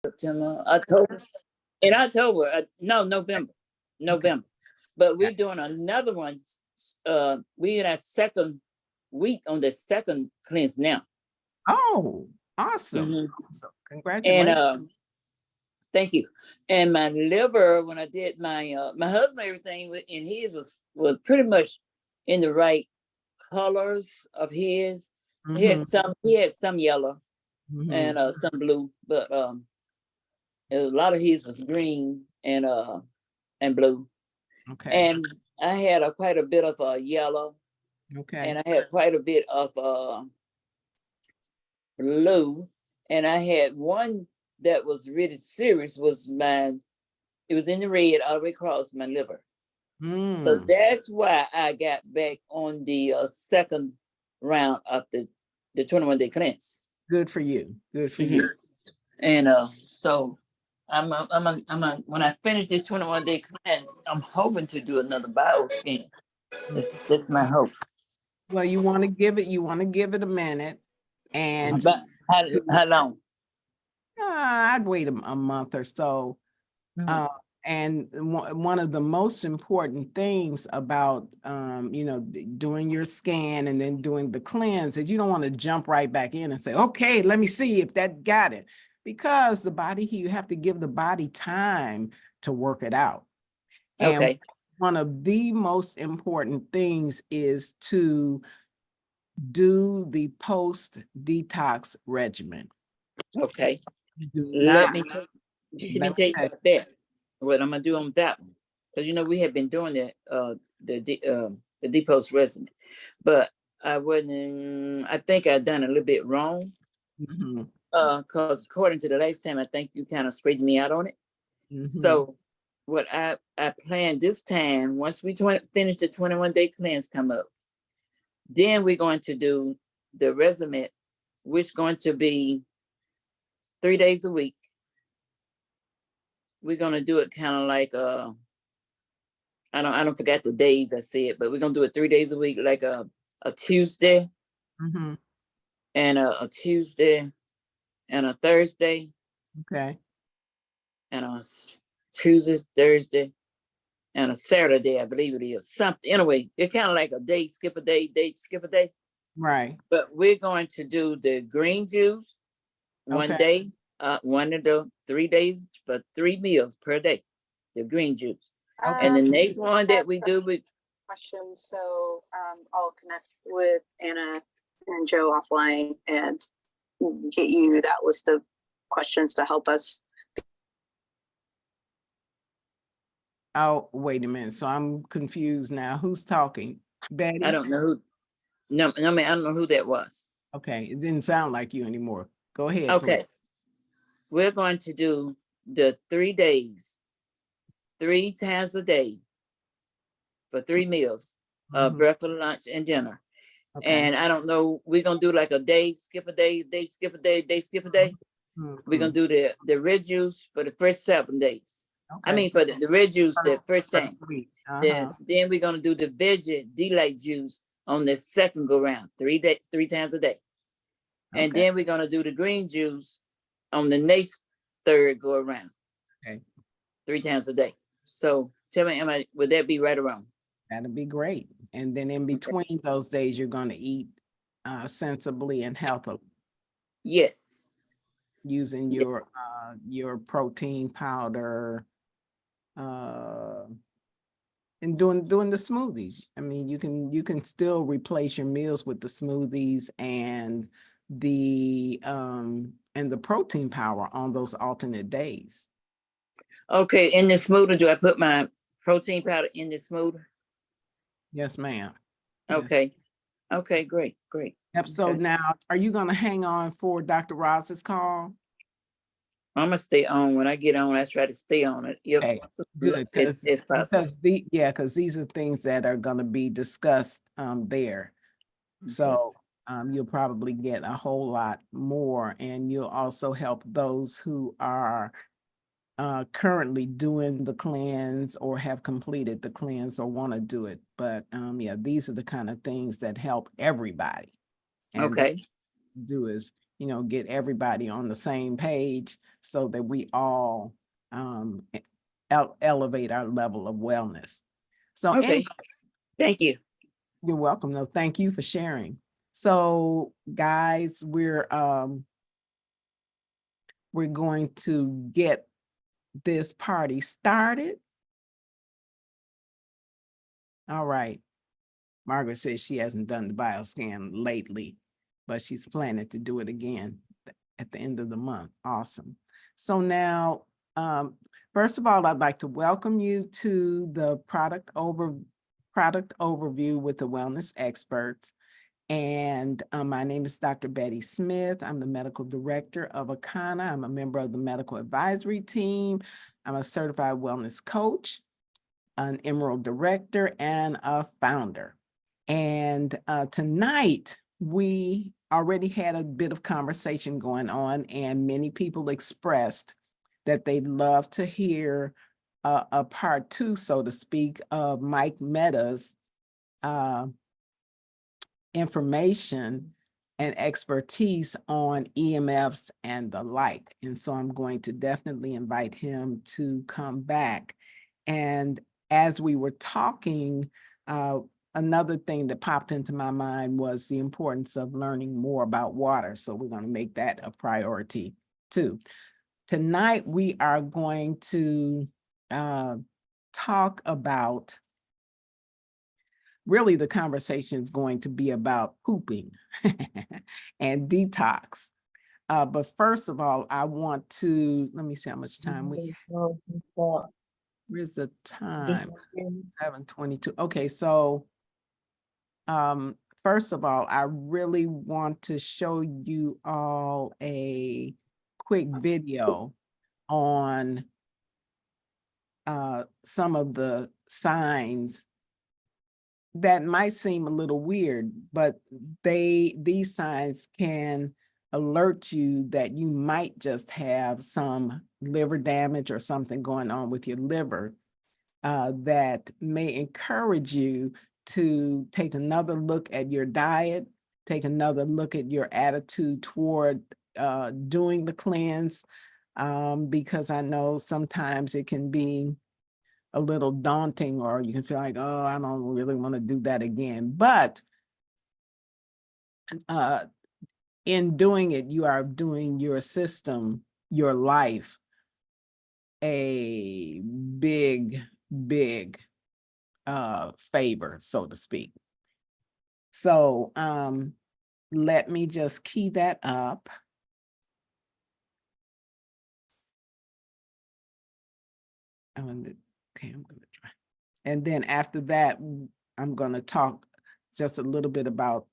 September, October. In October, no, November, Okay. November. But we're doing another one. We in our second week on the second cleanse now. Oh, awesome. Hmm. Awesome. And Congratulations. thank you. And my liver, when I did my husband, everything in his was pretty much in the right colors of his. Mm-hmm. He had some yellow Mm-hmm. and some blue, but a lot of his was green and blue. Okay. And I had quite a bit of yellow, Okay. and I had quite a bit of blue, and I had one that was really serious. It was in the red all the way across my liver. So Mm. that's why I got back on the second round of the 21-day cleanse. Good for you. Good for Hmm. you. And so when I finish this 21-day cleanse, I'm hoping to do another bioscan. That's my hope. Well, you want to give it a minute and But to how long? I'd wait a month or so. Mhm. Uh, and one of the most important things about, doing your scan and then doing the cleanse is you don't want to jump right back in and say, okay, let me see if that got it. Because you have to give the body time to work it out. And Okay. one of the most important things is to do the post detox regimen. Okay. Do Let not, me tell, let me let me tell you say, about that. What I'm gonna do on that one, because we have been doing the depost resume, but I wouldn't. I think I done a little bit wrong. mhm, Because according to the last time, I think you kind of straightened me out on it. mhm, So what I plan this time, once we finish the 21-day cleanse come up, then we're going to do the resume, which going to be 3 days a week. We're gonna do it kind of like I don't forget the days I said, but we're gonna do it 3 days a week, like a Tuesday mhm. and a Tuesday and a Thursday Okay. and Tuesday, Thursday, and a Saturday, I believe it is. Something anyway, it's kind of like a day, skip a day, skip a day. Right. But we're going to do the green juice one Okay. day, one of the 3 days for 3 meals per day, the green juice. And Okay. the next one that we do, Questions. So I'll connect with Anna and Joe offline and get you that list of questions to help us. Oh, wait a minute. So I'm confused now. Who's talking? I Betty? don't know who. No, I mean I don't know who that was. Okay. It didn't sound like you anymore. Go ahead, please. Okay, we're going to do the 3 days, 3 times a day for 3 meals, Mhm. breakfast, lunch, and dinner. Okay. And I don't know, we're gonna do like a day, skip a day, day, skip a day, day, skip a day. We're gonna Mhm. do the red juice for the first 7 days. I Okay. mean, for the red juice the first For the time. week. Then we're gonna do the veggie delight juice on the second go round, 3 times a day. And Okay. then we're gonna do the green juice on the next third go around, Okay. 3 times a day. So tell me, would that be right or wrong? That'd be great. And then in Okay. between those days, you're going to eat sensibly and healthily Yes. using Yes. your protein powder, uh, and doing the smoothies. I mean, you can still replace your meals with the smoothies and the protein power on those alternate days. Okay. In the smoother, do I put my protein powder in the smoother? Yes, ma'am. Yes. Okay. Okay. Great. Great. Yep. So Okay. now, are you going to hang on for Dr. Ross's call? I'm gonna stay on. When I get on, I try to stay on it if Okay, good, it's possible. because these are things that are gonna be discussed there. Okay. So you'll probably get a whole lot more, and you'll also help those who are currently doing the cleanse or have completed the cleanse or want to do it. But yeah, these are the kind of things that help everybody. And that Okay. do is get everybody on the same page so that we all elevate our level of wellness. So Okay. anyway, Thank you. you're welcome. No, thank you for sharing. So guys, we're going to get this party started. All right. Margaret says she hasn't done the bioscan lately, but she's planning to do it again at the end of the month. Awesome. So now, first of all, I'd like to welcome you to the product overview with the wellness experts. And my name is Dr. Betty Smith. I'm the medical director of Akana. I'm a member of the medical advisory team. I'm a certified wellness coach, an Emerald director, and a founder. And tonight, we already had a bit of conversation going on, and many people expressed that they'd love to hear a part two, so to speak, of Mike Mehta's information and expertise on EMFs and the like. And so I'm going to definitely invite him to come back. And as we were talking, another thing that popped into my mind was the importance of learning more about water. So we're going to make that a priority too. Tonight, we are going to talk about, really the conversation is going to be about pooping and detox. But first of all, I want to, let me see how much time we have. Where's the time? 7:22. Okay, so first of all, I really want to show you all a quick video on some of the signs that might seem a little weird, but these signs can alert you that you might just have some liver damage or something going on with your liver that may encourage you to take another look at your diet, take another look at your attitude toward doing the cleanse, because I know sometimes it can be a little daunting, or you can feel like, oh, I don't really want to do that again. But in doing it, you are doing your system, your life, a big, big favor, so to speak. So let me just key that up. I'm gonna try. And then after that, I'm gonna talk just a little bit about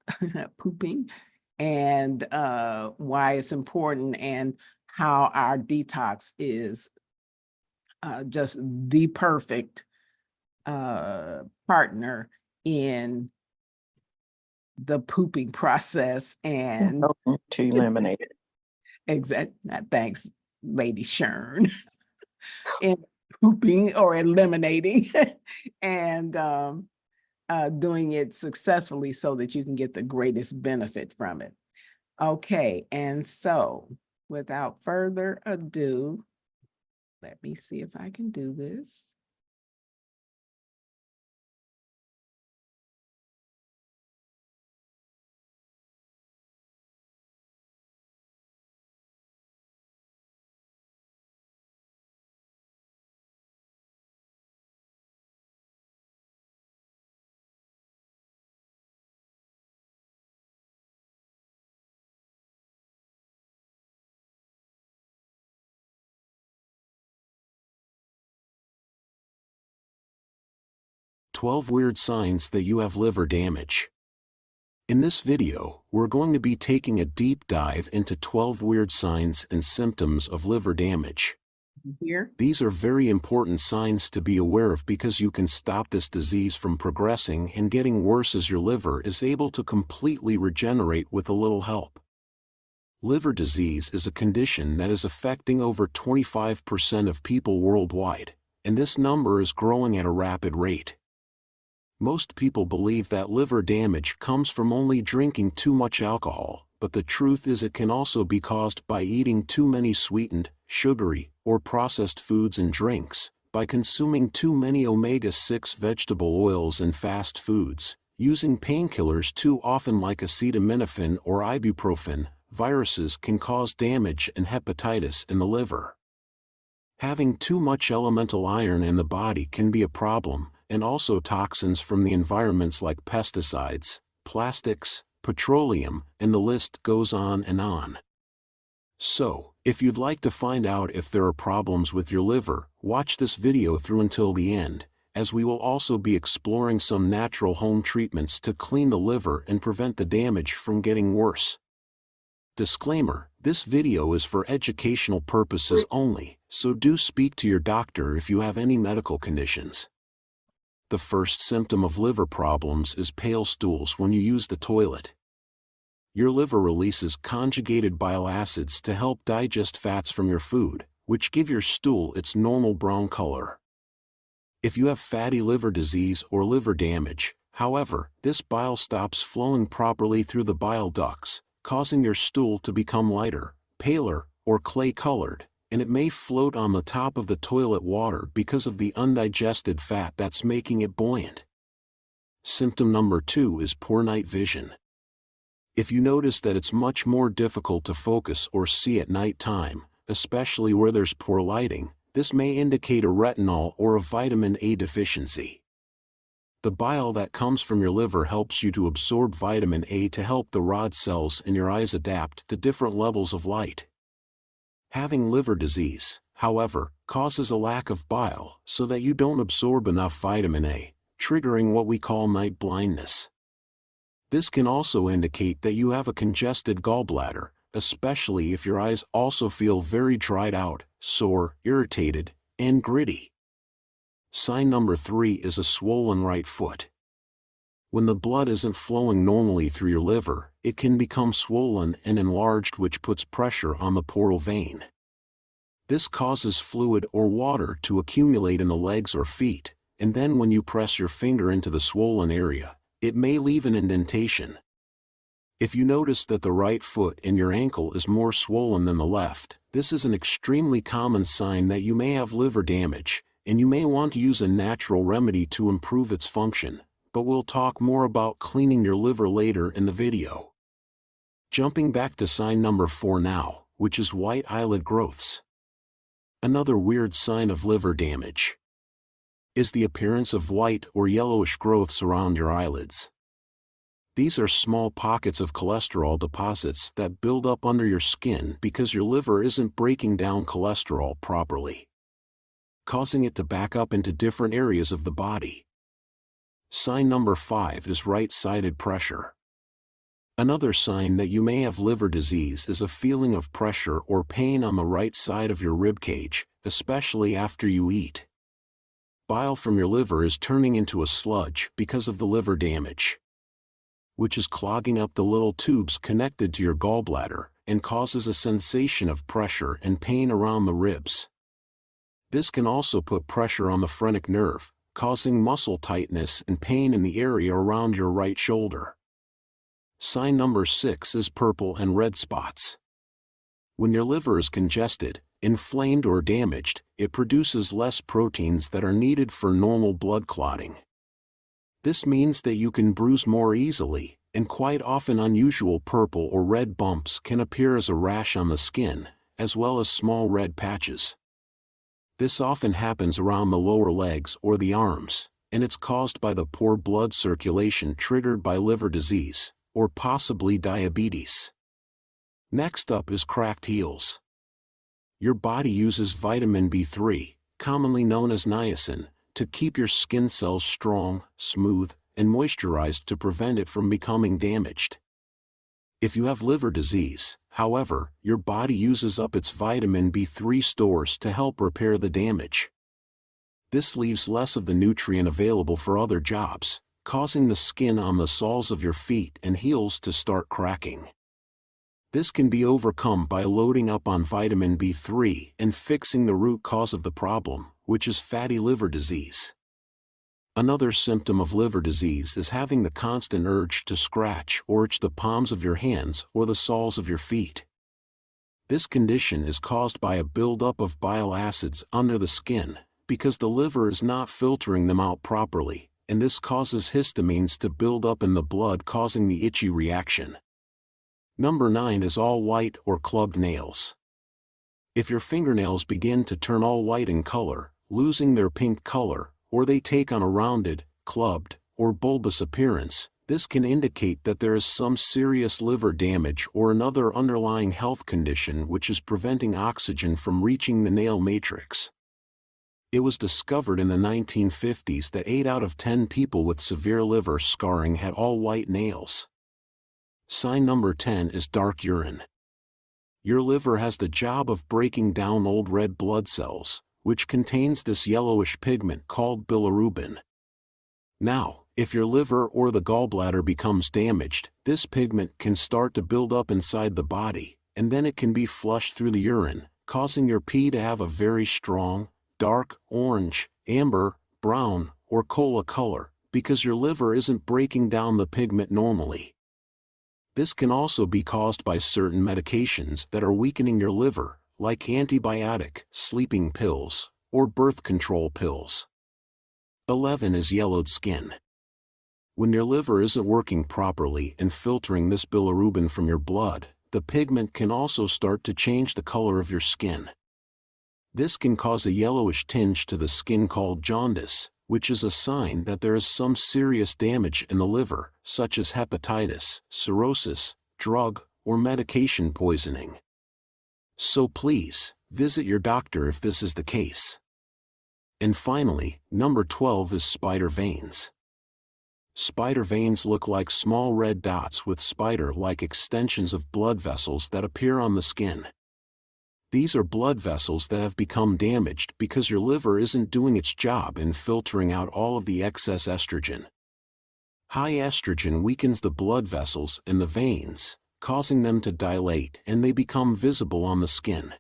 pooping and why it's important, and how our detox is just the perfect partner in the pooping process. And to eliminate it. Exactly. Thanks, Lady Shern. In pooping or eliminating and doing it successfully so that you can get the greatest benefit from it. Okay, and so without further ado, let me see if I can do this. "12 Weird Signs That You Have Liver Damage." In this video, we're going to be taking a deep dive into 12 weird signs and symptoms of liver damage. Here. These are very important signs to be aware of, because you can stop this disease from progressing and getting worse as your liver is able to completely regenerate with a little help. Liver disease is a condition that is affecting over 25% of people worldwide, and this number is growing at a rapid rate. Most people believe that liver damage comes from only drinking too much alcohol, but the truth is it can also be caused by eating too many sweetened, sugary, or processed foods and drinks, by consuming too many omega-6 vegetable oils and fast foods, using painkillers too often like acetaminophen or ibuprofen. Viruses can cause damage and hepatitis in the liver. Having too much elemental iron in the body can be a problem, and also toxins from the environments like pesticides, plastics, petroleum, and the list goes on and on. So, if you'd like to find out if there are problems with your liver, watch this video through until the end, as we will also be exploring some natural home treatments to clean the liver and prevent the damage from getting worse. Disclaimer: this video is for educational purposes only, so do speak to your doctor if you have any medical conditions. The first symptom of liver problems is pale stools when you use the toilet. Your liver releases conjugated bile acids to help digest fats from your food, which give your stool its normal brown color. If you have fatty liver disease or liver damage, however, this bile stops flowing properly through the bile ducts, causing your stool to become lighter, paler, or clay-colored, and it may float on the top of the toilet water because of the undigested fat that's making it buoyant. Symptom number 2 is poor night vision. If you notice that it's much more difficult to focus or see at night time, especially where there's poor lighting, this may indicate a retinol or a vitamin A deficiency. The bile that comes from your liver helps you to absorb vitamin A to help the rod cells in your eyes adapt to different levels of light. Having liver disease, however, causes a lack of bile so that you don't absorb enough vitamin A, triggering what we call night blindness. This can also indicate that you have a congested gallbladder, especially if your eyes also feel very dried out, sore, irritated, and gritty. Sign number 3 is a swollen right foot. When the blood isn't flowing normally through your liver, it can become swollen and enlarged, which puts pressure on the portal vein. This causes fluid or water to accumulate in the legs or feet, and then when you press your finger into the swollen area, it may leave an indentation. If you notice that the right foot and your ankle is more swollen than the left, this is an extremely common sign that you may have liver damage, and you may want to use a natural remedy to improve its function, but we'll talk more about cleaning your liver later in the video. Jumping back to sign number 4 now, which is white eyelid growths. Another weird sign of liver damage is the appearance of white or yellowish growths around your eyelids. These are small pockets of cholesterol deposits that build up under your skin because your liver isn't breaking down cholesterol properly, causing it to back up into different areas of the body. Sign number 5 is right-sided pressure. Another sign that you may have liver disease is a feeling of pressure or pain on the right side of your rib cage, especially after you eat. Bile from your liver is turning into a sludge because of the liver damage, which is clogging up the little tubes connected to your gallbladder and causes a sensation of pressure and pain around the ribs. This can also put pressure on the phrenic nerve, causing muscle tightness and pain in the area around your right shoulder. Sign number 6 is purple and red spots. When your liver is congested, inflamed or damaged, it produces less proteins that are needed for normal blood clotting. This means that you can bruise more easily, and quite often unusual purple or red bumps can appear as a rash on the skin, as well as small red patches. This often happens around the lower legs or the arms, and it's caused by the poor blood circulation triggered by liver disease, or possibly diabetes. Next up is cracked heels. Your body uses vitamin B3, commonly known as niacin, to keep your skin cells strong, smooth, and moisturized to prevent it from becoming damaged. If you have liver disease, however, your body uses up its vitamin B3 stores to help repair the damage. This leaves less of the nutrient available for other jobs, causing the skin on the soles of your feet and heels to start cracking. This can be overcome by loading up on vitamin B3 and fixing the root cause of the problem, which is fatty liver disease. Another symptom of liver disease is having the constant urge to scratch or itch the palms of your hands or the soles of your feet. This condition is caused by a buildup of bile acids under the skin, because the liver is not filtering them out properly, and this causes histamines to build up in the blood, causing the itchy reaction. Number 9 is all white or clubbed nails. If your fingernails begin to turn all white in color, losing their pink color, or they take on a rounded, clubbed, or bulbous appearance, this can indicate that there is some serious liver damage or another underlying health condition which is preventing oxygen from reaching the nail matrix. It was discovered in the 1950s that 8 out of 10 people with severe liver scarring had all white nails. Sign number 10 is dark urine. Your liver has the job of breaking down old red blood cells, which contains this yellowish pigment called bilirubin. Now, if your liver or the gallbladder becomes damaged, this pigment can start to build up inside the body, and then it can be flushed through the urine, causing your pee to have a very strong, dark, orange, amber, brown, or cola color, because your liver isn't breaking down the pigment normally. This can also be caused by certain medications that are weakening your liver, like antibiotic, sleeping pills, or birth control pills. 11 is yellowed skin. When your liver isn't working properly and filtering this bilirubin from your blood, the pigment can also start to change the color of your skin. This can cause a yellowish tinge to the skin called jaundice, which is a sign that there is some serious damage in the liver, such as hepatitis, cirrhosis, drug, or medication poisoning. So please, visit your doctor if this is the case. And finally, number 12 is spider veins. Spider veins look like small red dots with spider-like extensions of blood vessels that appear on the skin. These are blood vessels that have become damaged because your liver isn't doing its job in filtering out all of the excess estrogen. High estrogen weakens the blood vessels in the veins, causing them to dilate, and they become visible on the skin.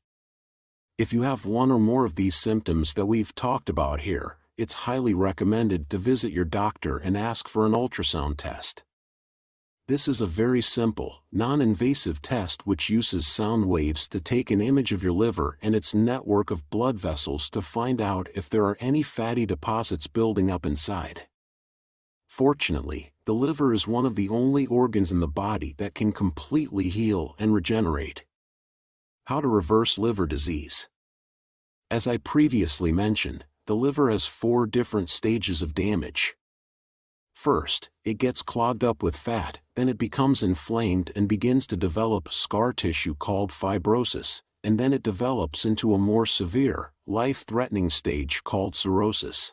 If you have one or more of these symptoms that we've talked about here, it's highly recommended to visit your doctor and ask for an ultrasound test. This is a very simple, non-invasive test which uses sound waves to take an image of your liver and its network of blood vessels to find out if there are any fatty deposits building up inside. Fortunately, the liver is one of the only organs in the body that can completely heal and regenerate. How to reverse liver disease? As I previously mentioned, the liver has 4 different stages of damage. First, it gets clogged up with fat, then it becomes inflamed and begins to develop scar tissue called fibrosis, and then it develops into a more severe, life-threatening stage called cirrhosis.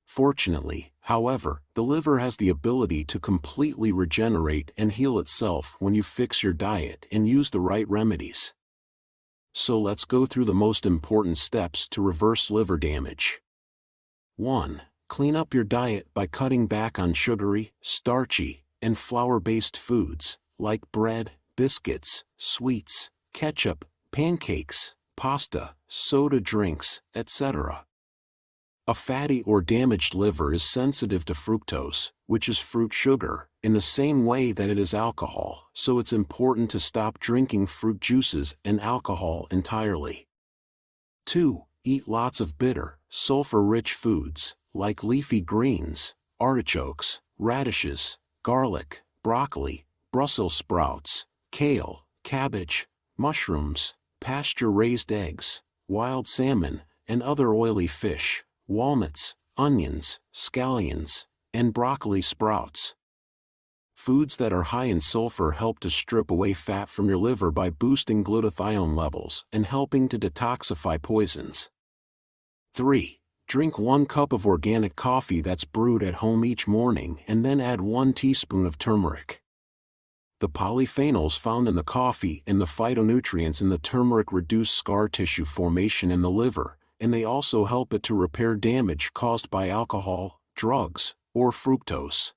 Fortunately, however, the liver has the ability to completely regenerate and heal itself when you fix your diet and use the right remedies. So let's go through the most important steps to reverse liver damage. 1. Clean up your diet by cutting back on sugary, starchy, and flour-based foods, like bread, biscuits, sweets, ketchup, pancakes, pasta, soda drinks, etc. A fatty or damaged liver is sensitive to fructose, which is fruit sugar, in the same way that it is alcohol, so it's important to stop drinking fruit juices and alcohol entirely. 2. Eat lots of bitter, sulfur-rich foods, like leafy greens, artichokes, radishes, garlic, broccoli, Brussels sprouts, kale, cabbage, mushrooms, pasture-raised eggs, wild salmon, and other oily fish, walnuts, onions, scallions, and broccoli sprouts. Foods that are high in sulfur help to strip away fat from your liver by boosting glutathione levels and helping to detoxify poisons. 3. Drink 1 cup of organic coffee that's brewed at home each morning and then add 1 teaspoon of turmeric. The polyphenols found in the coffee and the phytonutrients in the turmeric reduce scar tissue formation in the liver, and they also help it to repair damage caused by alcohol, drugs, or fructose.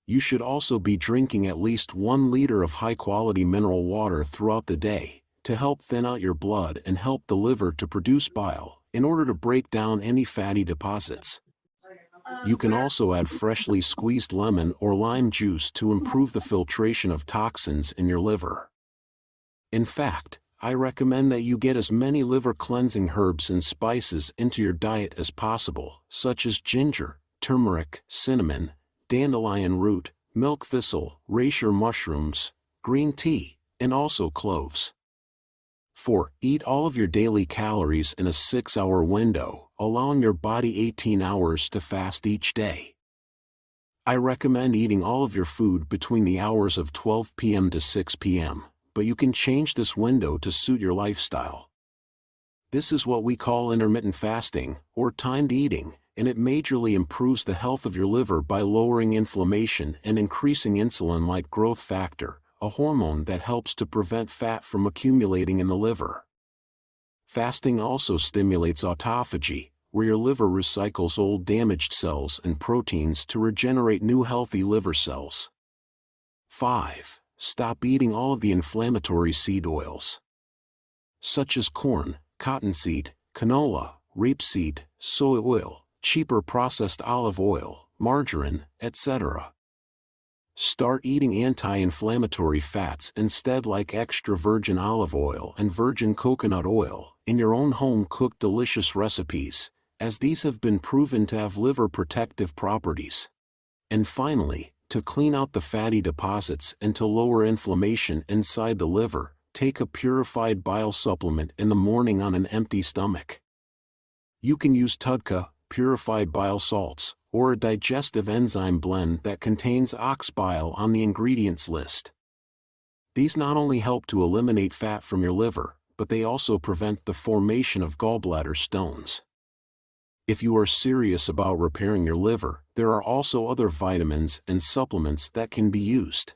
You should also be drinking at least 1 liter of high-quality mineral water throughout the day, to help thin out your blood and help the liver to produce bile, in order to break down any fatty deposits. You can also add freshly squeezed lemon or lime juice to improve the filtration of toxins in your liver. In fact, I recommend that you get as many liver cleansing herbs and spices into your diet as possible, such as ginger, turmeric, cinnamon, dandelion root, milk thistle, reishi mushrooms, green tea, and also cloves. 4. Eat all of your daily calories in a 6-hour window, allowing your body 18 hours to fast each day. I recommend eating all of your food between the hours of 12 p.m. to 6 p.m., but you can change this window to suit your lifestyle. This is what we call intermittent fasting, or timed eating, and it majorly improves the health of your liver by lowering inflammation and increasing insulin-like growth factor, a hormone that helps to prevent fat from accumulating in the liver. Fasting also stimulates autophagy, where your liver recycles old damaged cells and proteins to regenerate new healthy liver cells. 5. Stop eating all of the inflammatory seed oils, such as corn, cottonseed, canola, rapeseed, soy oil, cheaper processed olive oil, margarine, etc. Start eating anti-inflammatory fats instead, like extra virgin olive oil and virgin coconut oil, in your own home-cooked delicious recipes, as these have been proven to have liver protective properties. And finally, to clean out the fatty deposits and to lower inflammation inside the liver, take a purified bile supplement in the morning on an empty stomach. You can use TUDCA, purified bile salts, or a digestive enzyme blend that contains ox bile on the ingredients list. These not only help to eliminate fat from your liver, but they also prevent the formation of gallbladder stones. If you are serious about repairing your liver, there are also other vitamins and supplements that can be used.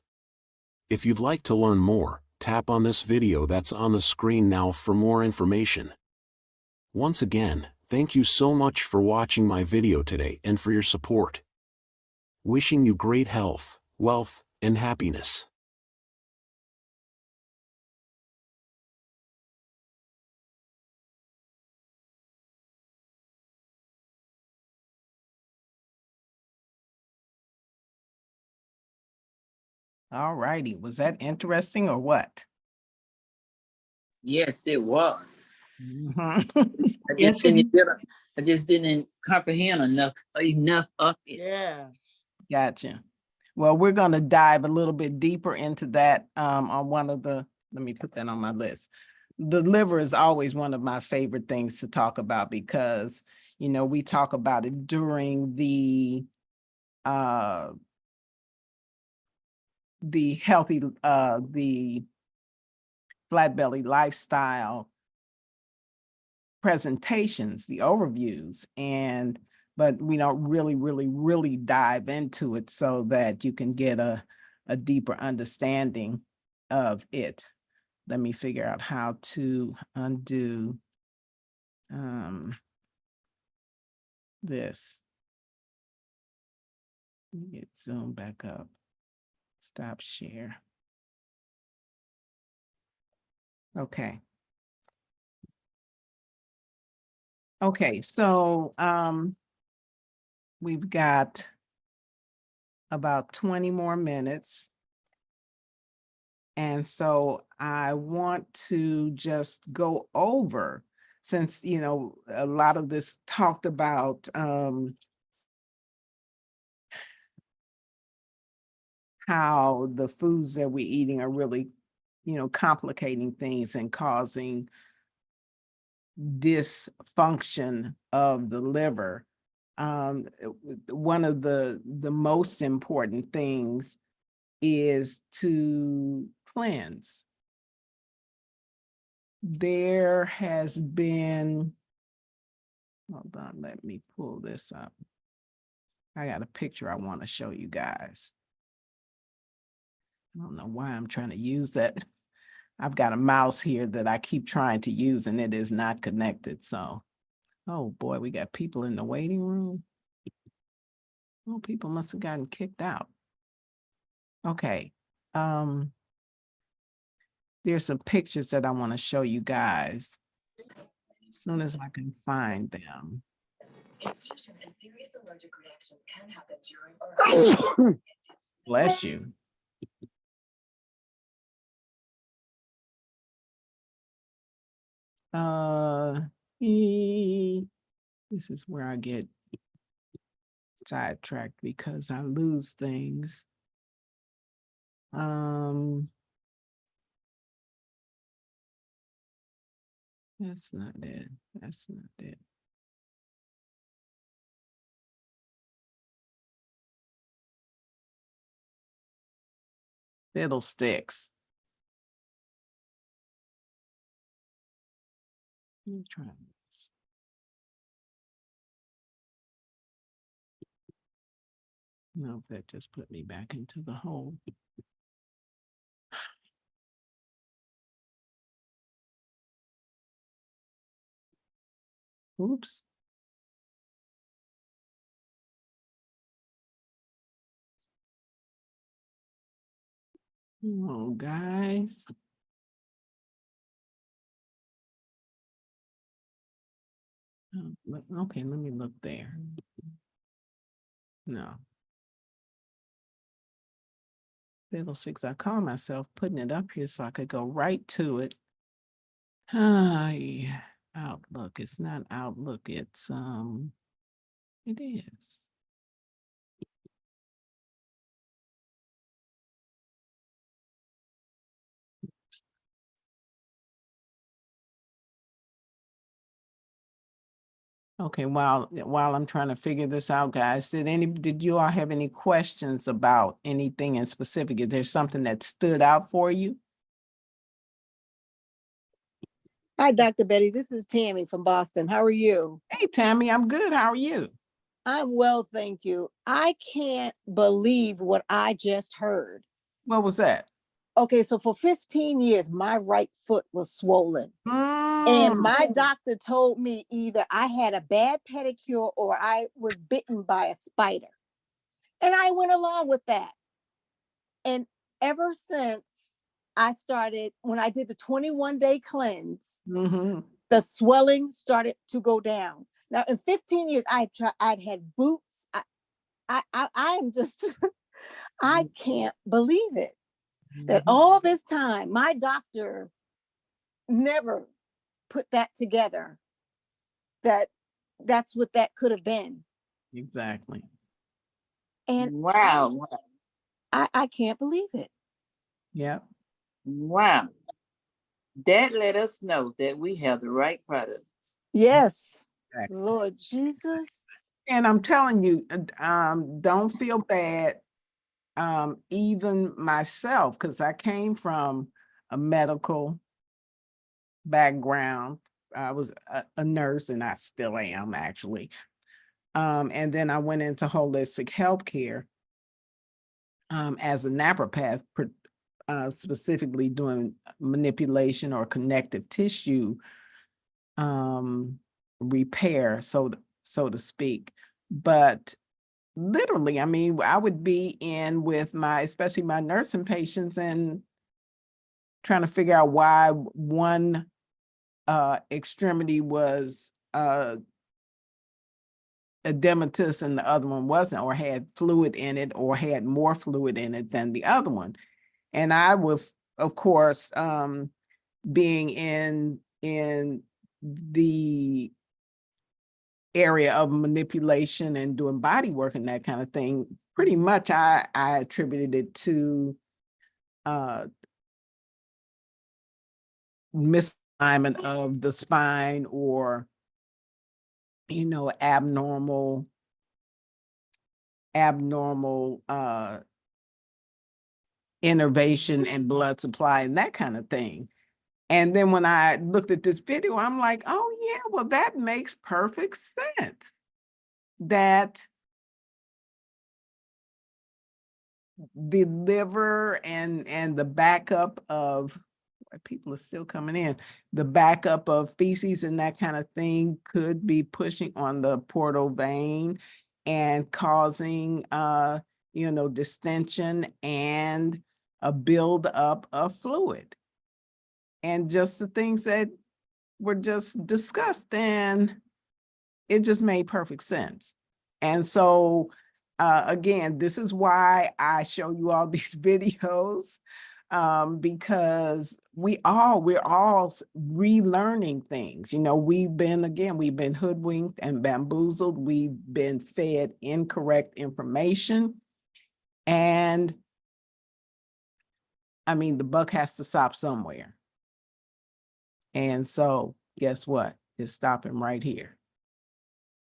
If you'd like to learn more, tap on this video that's on the screen now for more information. Once again, thank you so much for watching my video today and for your support. Wishing you great health, wealth, and happiness. All righty. Was that interesting or what? Yes, it was. Mhm. I Yes, just didn't get it. I just didn't comprehend enough of it. yeah. Gotcha. Well, we're going to dive a little bit deeper into that on one of the, let me put that on my list. The liver is always one of my favorite things to talk about because, you know, we talk about it during the healthy, the flat belly lifestyle presentations, the overviews, but we don't really dive into it so that you can get a deeper understanding of it. Let me figure out how to undo this. Let me get Zoom back up. Stop share. Okay. Okay, so we've got about 20 more minutes. And so I want to just go over, since, you know, a lot of this talked about how the foods that we're eating are really, you know, complicating things and causing dysfunction of the liver. One of the most important things is to cleanse. There has been, hold on, let me pull this up. I got a picture I want to show you guys. I don't know why I'm trying to use that. I've got a mouse here that I keep trying to use and it is not connected. So, oh boy, we got people in the waiting room. Oh, people must have gotten kicked out. Okay. There's some pictures that I want to show you guys as soon as I can find them. Infection and serious allergic reactions can happen during or Bless you. This is where I get sidetracked because I lose things. That's not it. That's not it. Fiddlesticks. Let me try this. No, that just put me back into the hole. Oops. Oh, guys. Okay, let me look there. No. Fiddlesticks. I call myself putting it up here so I could go right to it. Yeah. Outlook. It's not Outlook. It's it is. Okay, while I'm trying to figure this out, guys, did you all have any questions about anything in specific? Is there something that stood out for you? Hi, Dr. Betty. This is Tammy from Boston. How are you? Hey, Tammy, I'm good. How are you? I'm well, thank you. I can't believe what I just heard. What was that? Okay, so for 15 years, my right foot was swollen. And my doctor told me either I had a bad pedicure or I was bitten by a spider. And I went along with that. And ever since I started, when I did the 21-day cleanse, the swelling started to go down. Now, in 15 years, I'd had boots. I am just, I can't believe it. That all this time, my doctor never put that together. That's what that could have been. Exactly. And Wow. I can't believe it. Yep. Wow. That let us know that we have the right products. Yes. Exactly. Lord Jesus. And I'm telling you, don't feel bad. Even myself, because I came from a medical background. I was a nurse, and I still am, actually. And then I went into holistic healthcare as a naturopath, specifically doing manipulation or connective tissue repair, so to speak. But literally, I mean, I would be in with especially my nursing patients, and trying to figure out why one extremity was edematous and the other one wasn't, or had fluid in it, or had more fluid in it than the other one. And I would, of course, being in the area of manipulation and doing body work and that kind of thing, pretty much I attributed it to misalignment of the spine, or abnormal innervation and blood supply and that kind of thing. And then when I looked at this video, I'm like, oh yeah, well, that makes perfect sense. That the liver and the backup of, people are still coming in, the backup of feces and that kind of thing could be pushing on the portal vein and causing distension and a buildup of fluid. And just the things that were just discussed. And it just made perfect sense. And so, again, this is why I show you all these videos, because we're all relearning things. You know, we've been hoodwinked and bamboozled. We've been fed incorrect information. And I mean, the buck has to stop somewhere. And so guess what? It's stopping right here.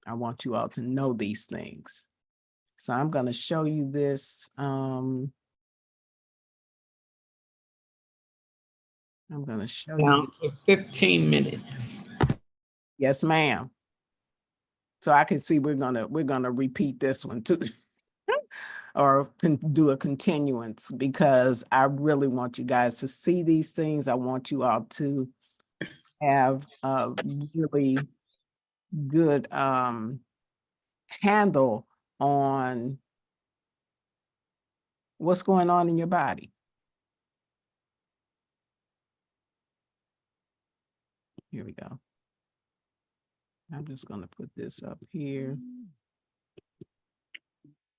I want you all to know these things. So I'm going to show you this. I'm going to show you. Down to 15 minutes. Yes, ma'am. So I can see we're gonna repeat this one too, or do a continuance, because I really want you guys to see these things. I want you all to have a really good handle on what's going on in your body. Here we go. I'm just going to put this up here.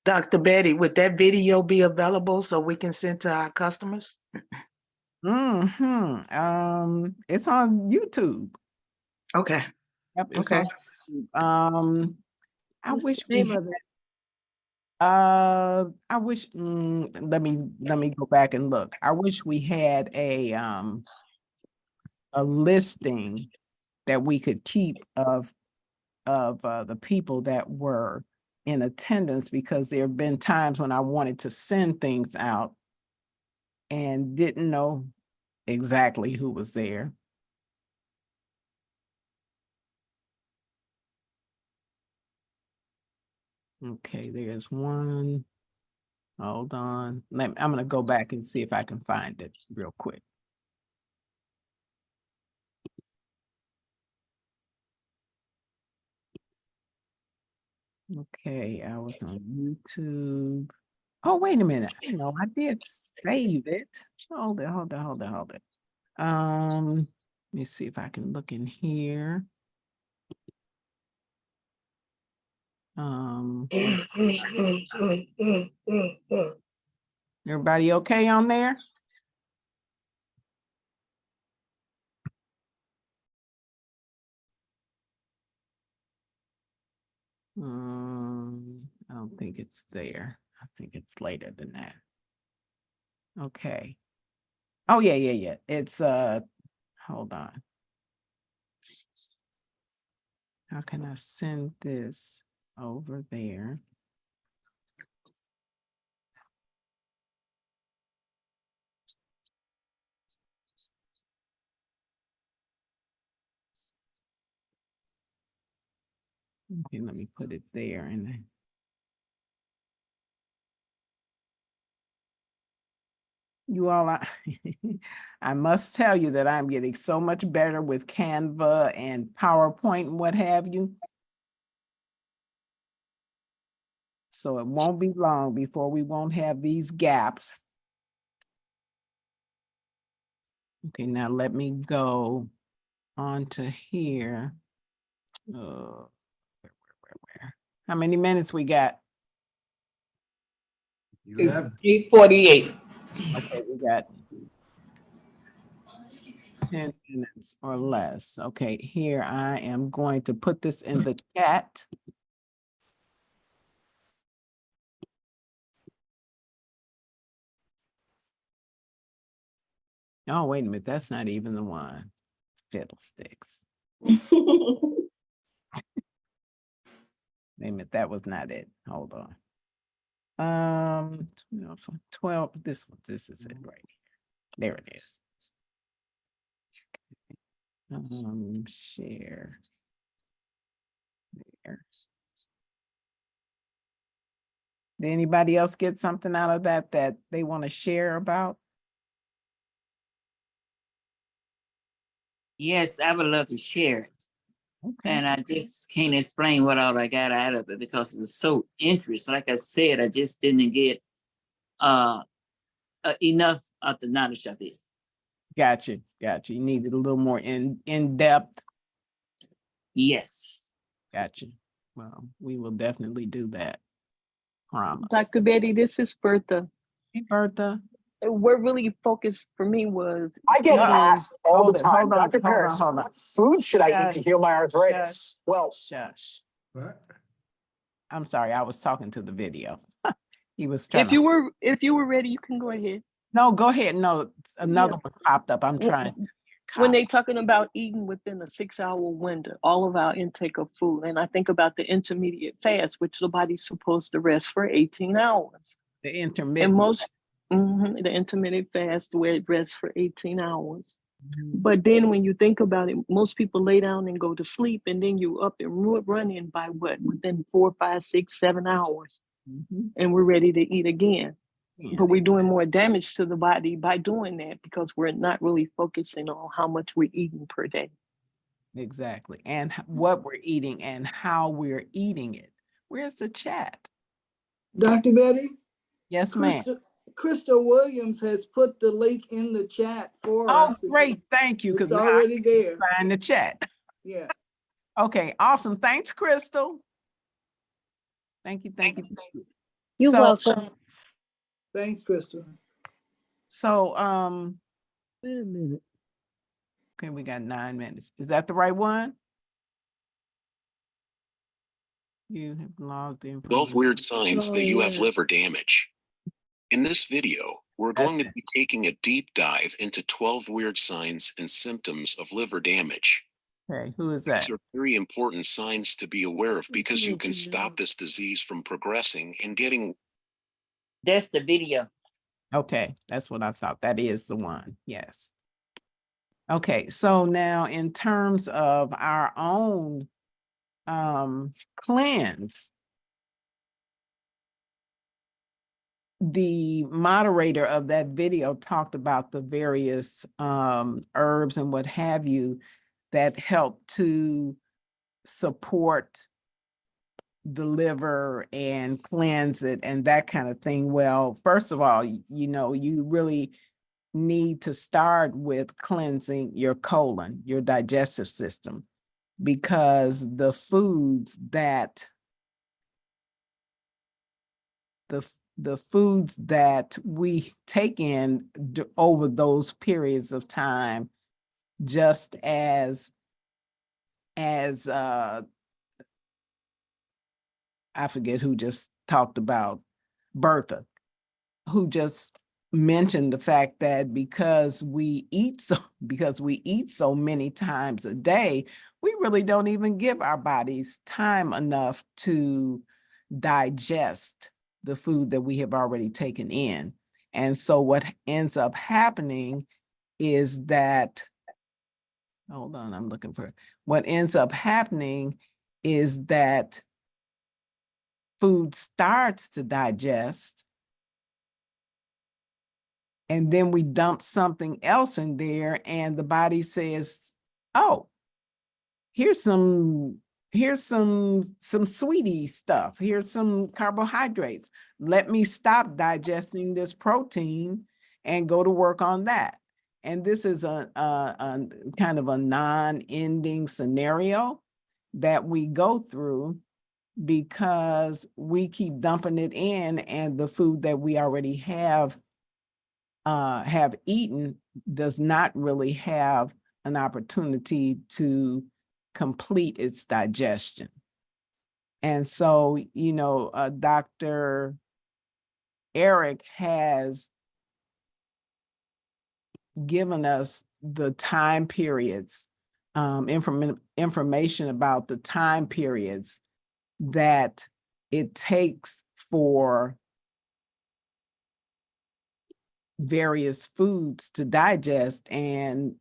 Dr. Betty, would that video be available so we can send to our customers? It's on YouTube. Okay. Yep, it's Okay. on. I What's wish the name of it? I wish, let me go back and look. I wish we had a listing that we could keep of the people that were in attendance, because there have been times when I wanted to send things out and didn't know exactly who was there. Okay, there's one. Hold on. I'm going to go back and see if I can find it real quick. Okay, I was on YouTube. Oh, wait a minute. No, I did save it. Hold it. Let me see if I can look in here. Everybody okay on there? I don't think it's there. I think it's later than that. Okay. Oh, yeah. It's, hold on. How can I send this over there? Okay, let me put it there. And you all, I must tell you that I'm getting so much better with Canva and PowerPoint and what have you. So it won't be long before we won't have these gaps. Okay, now let me go on to here. Where? How many minutes we got? It's 8:48. Okay, we got 10 minutes or less. Okay, here I am going to put this in the chat. Oh, wait a minute, that's not even the one. Fiddlesticks. Wait a minute, that was not it. Hold on. 12, this is it right here. There it is. Share. There. Did anybody else get something out of that they want to share about? Yes, I would love to share it. Okay. And I just can't explain what all I got out of it because it was so interesting. Like I said, I just didn't get enough of the knowledge of it. Gotcha. You needed a little more in depth. Yes. Gotcha. Well, we will definitely do that. Promise. Dr. Betty, this is Bertha. Hey, Bertha. What really focused for me was I get eating. asked all the Hold it, time, hold on, Dr. hold on, Paris, hold on. what food should I eat to Shush, heal my arthritis? shush. Well, Shush. What? I'm sorry, I was talking to the video. He was If trying to. you were ready, you can go ahead. No, go ahead. No, another Yeah. one popped up. I'm W- trying to When they copy. talking about eating within a 6-hour window, all of our intake of food, and I think about the intermediate fast, which the body's supposed to rest for 18 hours. The And intermittent. the intermittent fast where it rests for 18 hours. Mhm. But then when you think about it, most people lay down and go to sleep, and then you up and running by what? Within 4, 5, 6, 7 hours, Mhm. and we're ready to eat again. Yeah, But we're doing more damage to the body by doing that because we're not really focusing on how much we're eating per day. exactly. And what we're eating and how we're eating it. Where's the chat? Dr. Betty, Yes, ma'am. Crystal Williams has put the link in the chat for Oh, us. great. Thank you. It's Because now I already can there. find the chat. Yeah. Okay, awesome. Thanks, Crystal. Thank you, thank you, thank you. You're So- welcome. Thanks, Crystal. So, wait a minute. Okay, we got 9 minutes. Is that the right one? You have logged in. 12 weird signs that you have liver damage. In this video, we're That's going to be taking a deep dive into 12 weird signs and symptoms of liver damage. Okay, who is that? These are very important signs to be aware of because you can stop this disease from progressing and getting. That's the video. Okay, that's what I thought. That is the one. Yes. Okay, so now in terms of our own cleanse, the moderator of that video talked about the various herbs and what have you that help to support the liver and cleanse it and that kind of thing. Well, first of all, you really need to start with cleansing your colon, your digestive system, because the foods that we take in over those periods of time, just as I forget who just talked about Bertha, who just mentioned the fact that because we eat so many times a day, we really don't even give our bodies time enough to digest the food that we have already taken in. And so what ends up happening is that, hold on, I'm looking for, what ends up happening is that food starts to digest, and then we dump something else in there, and the body says, oh, here's some sweetie stuff. Here's some carbohydrates. Let me stop digesting this protein and go to work on that. And this is a kind of a non-ending scenario that we go through because we keep dumping it in, and the food that we already have eaten does not really have an opportunity to complete its digestion. And so, Dr. Eric has given us the time periods, information about the time periods that it takes for various foods to digest. And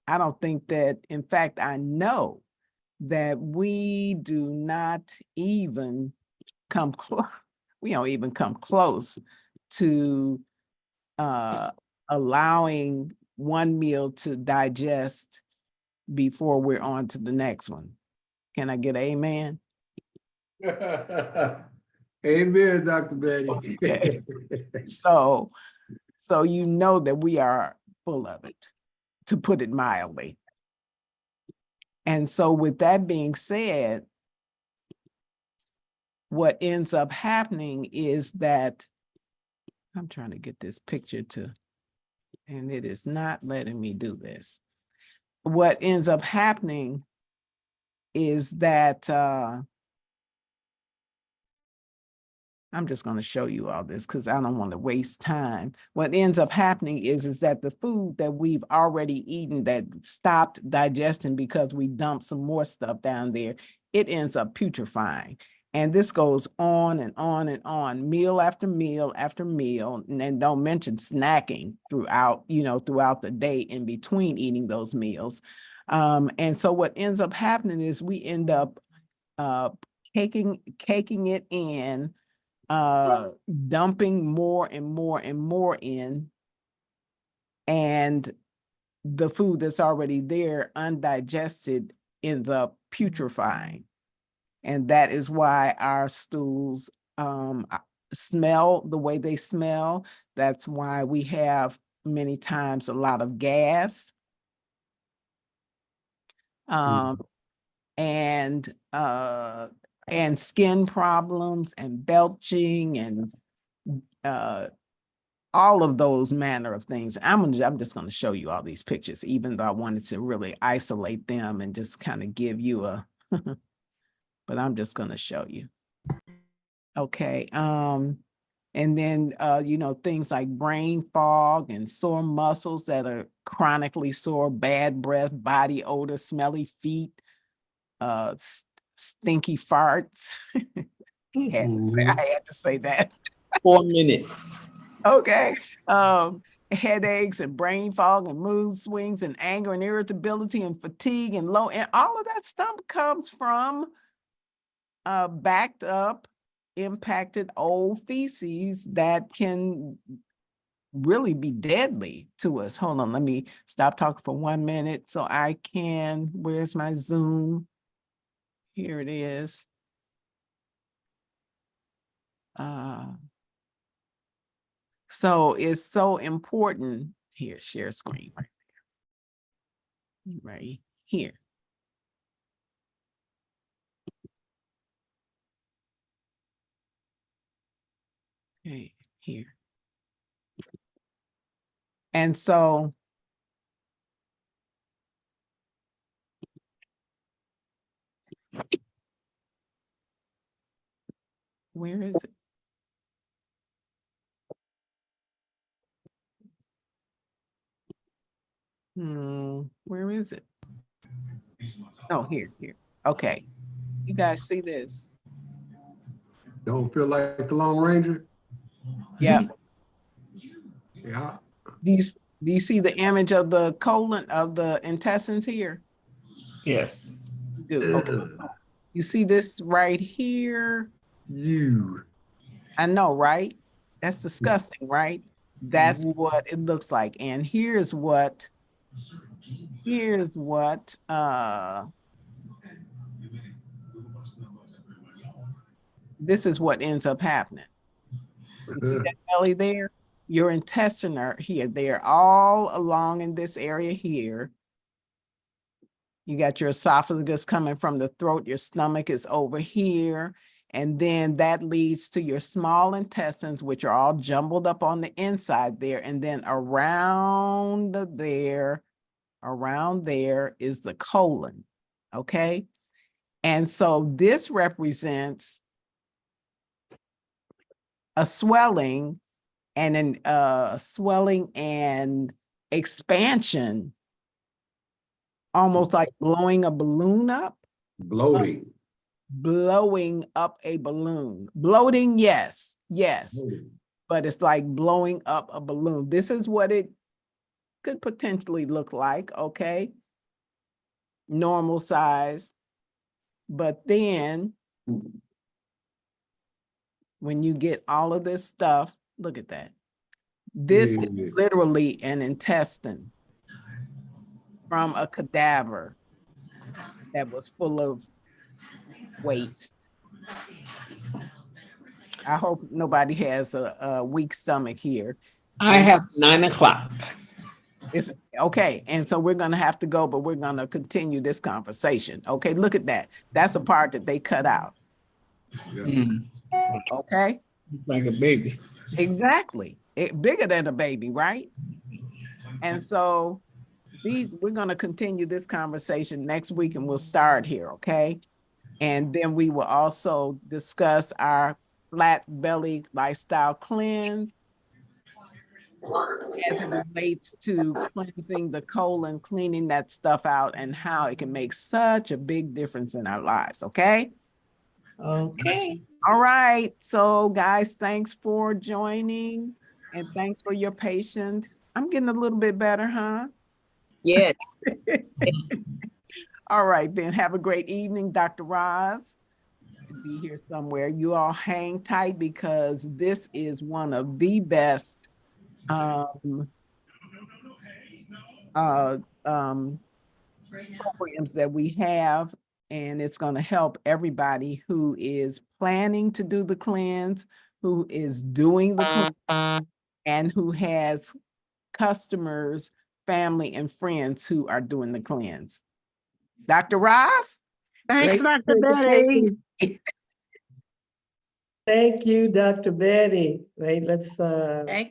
I don't think that, in fact, I know that we do not even come close. We don't even come close to allowing one meal to digest before we're on to the next one. Can I get an amen? Amen, Dr. Betty. Okay. So you know that we are full of it, to put it mildly. And so with that being said, what ends up happening is that I'm trying to get this picture to, and it is not letting me do this. What ends up happening is that I'm just going to show you all this because I don't want to waste time. What ends up happening is that the food that we've already eaten that stopped digesting because we dumped some more stuff down there, it ends up putrefying. And this goes on and on and on, meal after meal after meal, and then don't mention snacking throughout, throughout the day in between eating those meals. And so what ends up happening is we end up caking it in, dumping more and more and more in, and the food that's already there undigested ends up putrefying. And that is why our stools smell the way they smell. That's why we have many times a lot of gas. And skin problems and belching and all of those manner of things. I'm just going to show you all these pictures, even though I wanted to really isolate them and just kind of give you a, but I'm just going to show you. Okay. And then, things like brain fog and sore muscles that are chronically sore, bad breath, body odor, smelly feet, stinky farts. I had to say that. 4 minutes. Okay. Headaches and brain fog and mood swings and anger and irritability and fatigue and low, and all of that stuff comes from backed up, impacted old feces that can really be deadly to us. Hold on, let me stop talking for 1 minute so I can, where's my Zoom? Here it is. So it's so important. Here, share screen right there. Right here. Okay, here. And so where is it? Where is it? Oh, here. Okay. You guys see this? Don't feel like the Lone Ranger? Yeah. Yeah. Do you see the image of the colon of the intestines here? Yes. You do. Okay. You see this right here? I know, right? That's disgusting, right? That's what it looks like. And here's what this is what ends up happening. You see that belly there? Your intestine are here. They're all along in this area here. You got your esophagus coming from the throat. Your stomach is over here. And then that leads to your small intestines, which are all jumbled up on the inside there. And then around there is the colon. Okay. And so this represents a swelling and swelling and expansion, almost like blowing a balloon up. Bloating. Blowing up a balloon. Bloating, yes, but it's like blowing up a balloon. This is what it could potentially look like, okay? Normal size. But then when you get all of this stuff, look at that. This is literally an intestine from a cadaver that was full of waste. I hope nobody has a weak stomach here. I have 9 o'clock. It's okay. And so we're going to have to go, but we're going to continue this conversation. Okay. Look at that. That's a part that they cut out. Mm. Okay. Like a baby. Exactly. Bigger than a baby, right? And so we're going to continue this conversation next week and we'll start here. Okay. And then we will also discuss our flat belly lifestyle cleanse as it relates to cleansing the colon, cleaning that stuff out, and how it can make such a big difference in our lives. Okay. Okay. All right. So guys, thanks for joining and thanks for your patience. I'm getting a little bit better, huh? Yes. All right, then have a great evening, Dr. Roz. Be here somewhere. You all hang tight because this is one of the best programs that we have, and it's going to help everybody who is planning to do the cleanse, who is doing the cleanse, and who has customers, family, and friends who are doing the cleanse. Dr. Ross? Thanks, Dr. Betty. Thank you, Dr. Betty. Right, let's Thank